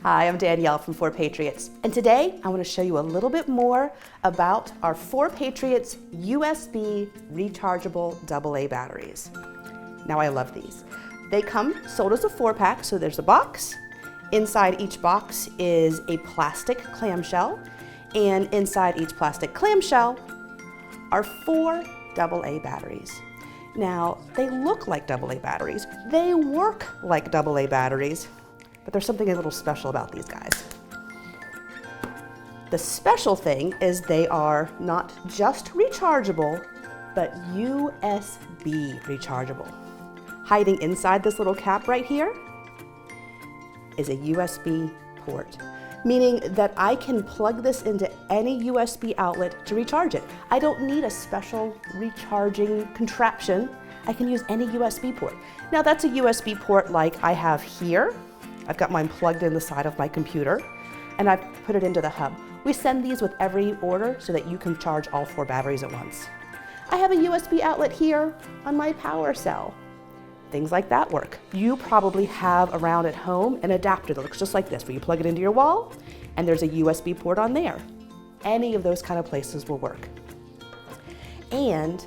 Hi, I'm Danielle from 4Patriots, and today I want to show you a little bit more about our 4Patriots USB Rechargeable AA batteries. Now I love these. They come sold as a 4-pack, so there's a box. Inside each box is a plastic clamshell, and inside each plastic clamshell are 4 AA batteries. Now, they look like AA batteries, they work like AA batteries, but there's something a little special about these guys. The special thing is they are not just rechargeable, but USB rechargeable. Hiding inside this little cap right here is a USB port, meaning that I can plug this into any USB outlet to recharge it. I don't need a special recharging contraption. I can use any USB port. Now that's a USB port like I have here. I've got mine plugged in the side of my computer, and I've put it into the hub. We send these with every order so that you can charge all 4 batteries at once. I have a USB outlet here on my power cell. Things like that work. You probably have around at home an adapter that looks just like this, where you plug it into your wall, and there's a USB port on there. Any of those kind of places will work. And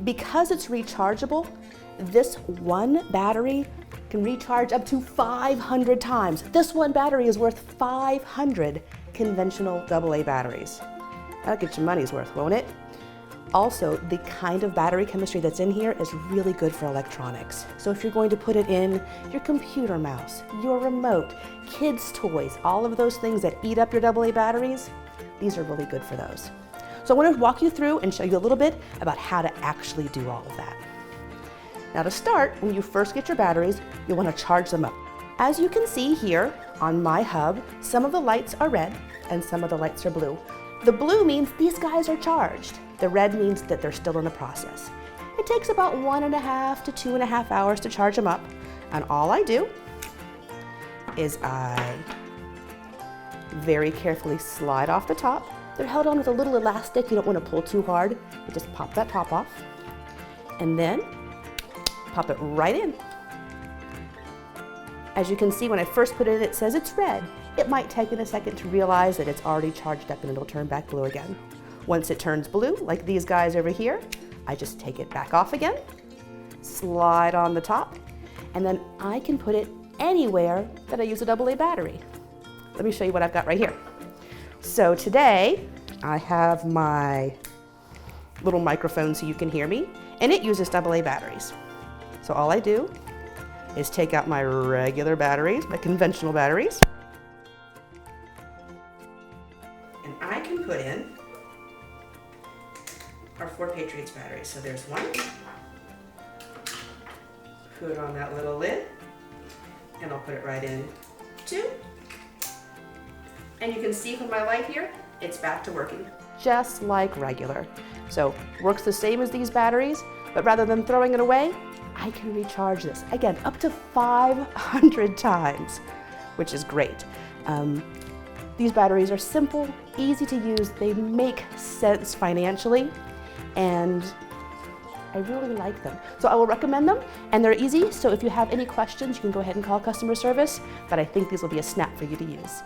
because it's rechargeable, this one battery can recharge up to 500 times. This one battery is worth 500 conventional AA batteries. That'll get your money's worth, won't it? Also, the kind of battery chemistry that's in here is really good for electronics. So if you're going to put it in your computer mouse, your remote, kids' toys, all of those things that eat up your AA batteries, these are really good for those. So I want to walk you through and show you a little bit about how to actually do all of that. Now to start, when you first get your batteries, you'll want to charge them up. As you can see here on my hub, some of the lights are red and some of the lights are blue. The blue means these guys are charged. The red means that they're still in the process. It takes about 1.5 to 2.5 hours to charge them up. And all I do is I very carefully slide off the top. They're held on with a little elastic. You don't want to pull too hard. You just pop that top off. And then pop it right in. As you can see, when I first put it in, it says it's red. It might take it a second to realize that it's already charged up and it'll turn back blue again. Once it turns blue, like these guys over here, I just take it back off again, slide on the top, and then I can put it anywhere that I use a AA battery. Let me show you what I've got right here. So today, I have my little microphone so you can hear me, and it uses AA batteries. So all I do is take out my regular batteries, my conventional batteries, and I can put in our 4Patriots batteries. So there's one, put it on that little lid, and I'll put it right in 2. And you can see from my light here, it's back to working, just like regular. So works the same as these batteries, but rather than throwing it away, I can recharge this, again, up to 500 times, which is great. These batteries are simple, easy to use, they make sense financially, and I really like them. So I will recommend them, and they're easy, so if you have any questions, you can go ahead and call customer service, but I think these will be a snap for you to use.